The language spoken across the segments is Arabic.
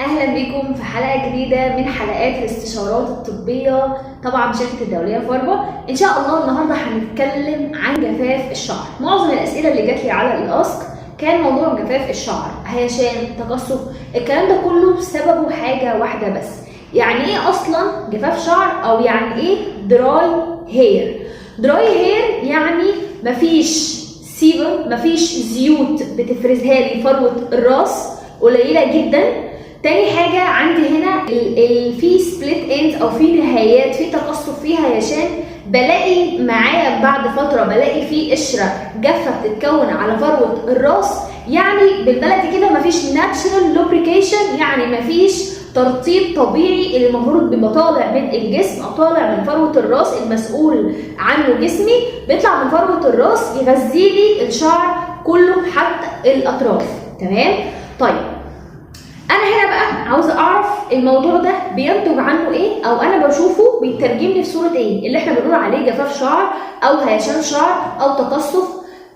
اهلا بكم في حلقه جديده من حلقات الاستشارات الطبيه طبعا بشركه الدوليه فارما. ان شاء الله النهارده هنتكلم عن جفاف الشعر. معظم الاسئله اللي جات لي على الاسك كان موضوع جفاف الشعر، هيشان، تقصف، الكلام ده كله سببه حاجه واحده بس. يعني ايه اصلا جفاف شعر، او يعني ايه دراي هير؟ دراي هير يعني مفيش سيبم، مفيش زيوت بتفرزها لي فروه الراس، قليله جدا. تاني حاجة عندي هنا في سبليت اند او في نهايات، في تقصف فيها يشان، بلاقي معايا بعد فترة بلاقي في قشرة جافة بتتكون على فروة الراس. يعني بالبلدي كده مفيش ناتشرال لوبريكيشن، يعني مفيش ترطيب طبيعي اللي المفروض بيبقى طالع من الجسم او طالع من فروة الراس المسؤول عنه جسمي، بيطلع من فروة الراس يغذيلي الشعر كله حتى الاطراف. تمام؟ طيب انا هنا بقى عاوزه اعرف الموضوع ده بينتج عنه ايه، او انا بشوفه بيترجم لي في صوره ايه اللي احنا بنقول عليه جفاف شعر او هيشان شعر او تقصف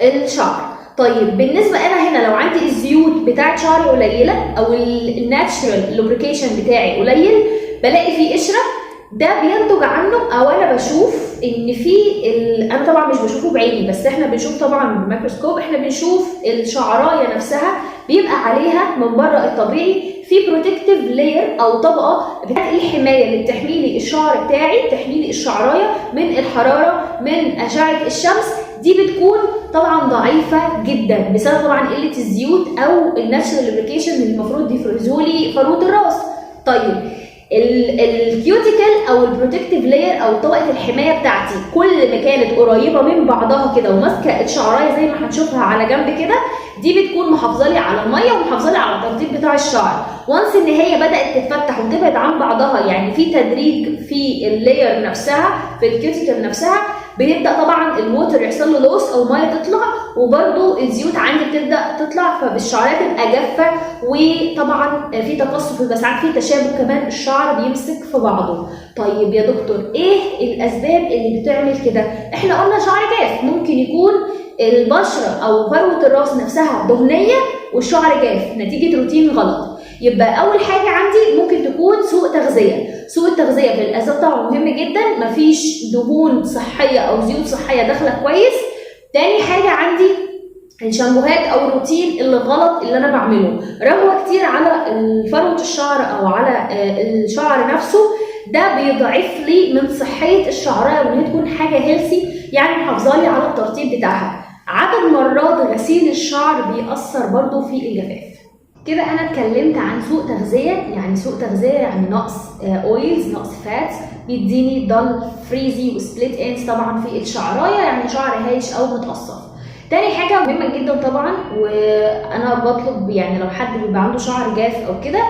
الشعر. طيب بالنسبه انا هنا لو عندي الزيوت بتاعت شعري قليله او الناتشرال لوبريكيشن بتاعي قليل، بلاقي فيه قشره، ده بينتج عنه او انا بشوف ان في انا طبعا مش بشوفه بعيني، بس احنا بنشوف طبعا بالميكروسكوب، احنا بنشوف الشعرايه نفسها بيبقى عليها من بره الطبيعي في بروتكتيف لاير او طبقه بتاعت الحمايه اللي بتحميلي الشعر بتاعي، تحميلي الشعرايه من الحراره من اشعه الشمس. دي بتكون طبعا ضعيفه جدا بسبب طبعا قله الزيوت او الناتشرال لوبريكيشن اللي المفروض يفرزولي فروه الراس. طيب الكيوتيكل او البروتكتيف لاير او طبقه الحمايه بتاعتي كل ما كانت قريبه من بعضها كده وماسكه الشعرايه زي ما هنشوفها على جنب كده، دي بتكون محافظه لي على الميه ومحافظه لي على الترطيب بتاع الشعر. وانس ان هي بدات تتفتح وتبعد عن بعضها، يعني في تدريج في اللاير نفسها، في الكيوتيكل نفسها، بيبدا طبعا الووتر يحصل له لوس او الميه تطلع، وبرده الزيوت عندي بتبدا تطلع، فالشعريه تبقى جافه، وطبعا في تقصف، يبقى ساعات في تشابك كمان، الشعر بيمسك في بعضه. طيب يا دكتور ايه الاسباب اللي بتعمل كده؟ احنا قلنا شعر جاف، ممكن يكون البشره او فروه الراس نفسها دهنيه والشعر جاف نتيجه روتين غلط. يبقى اول حاجه عندي ممكن تكون سوء تغذيه. سوء التغذيه في الاسباب طبعا مهم جدا، مفيش دهون صحيه او زيوت صحيه داخله كويس. تاني حاجه عندي الشامبوهات او الروتين اللي غلط اللي انا بعمله، رغوه كتير على فروه الشعر او على الشعر نفسه، ده بيضعف لي من صحيه الشعرايه وان هي تكون حاجه هيلثي، يعني محافظه لي على الترطيب بتاعها. عدد مرات غسيل الشعر بيأثر برضو في الجفاف. كده انا اتكلمت عن سوء تغذيه. يعني سوء تغذيه يعني نقص اويلز، نقص فاتس، بيديني دل فريزي وسبليت اندز طبعا في الشعرايه، يعني شعر هايش او متقصف. تاني حاجه مهمه جدا طبعا، وانا بطلب يعني لو حد بيبقى عنده شعر جاف او كده،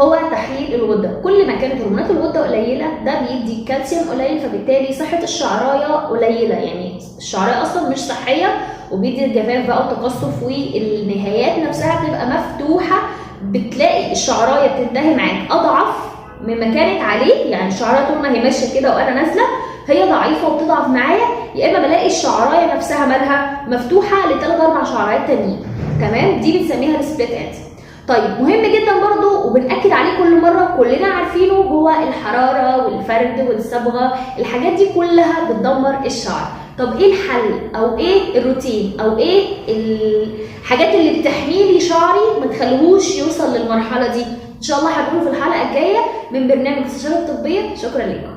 هو تحليل الغده. كل ما كانت هرمونات الغده قليله ده بيدي كالسيوم قليل، فبالتالي صحه الشعرايه قليله، يعني الشعرايه اصلا مش صحيه، وبيدي الجفاف بقى وتقصف، والنهايات نفسها بتبقى مفتوحه، بتلاقي الشعرايه بتنتهي معاك اضعف مما كانت عليه. يعني الشعرايه طول ما هي ماشيه كده وانا نازله هي ضعيفه وبتضعف معايا، يا اما بلاقي الشعرايه نفسها مالها مفتوحه لثلاث اربع شعرايات تانيين. تمام؟ دي بنسميها السبليت اند. طيب مهم جدا برضو وبنأكد عليه كل مره، كلنا عارفينه، هو الحراره والفرد والصبغه، الحاجات دي كلها بتدمر الشعر. طب ايه الحل او ايه الروتين او ايه الحاجات اللي بتحميلي شعري ما تخليهوش يوصل للمرحله دي؟ ان شاء الله هنقوله في الحلقه الجايه من برنامج الاستشارة الطبيه. شكرا لكم.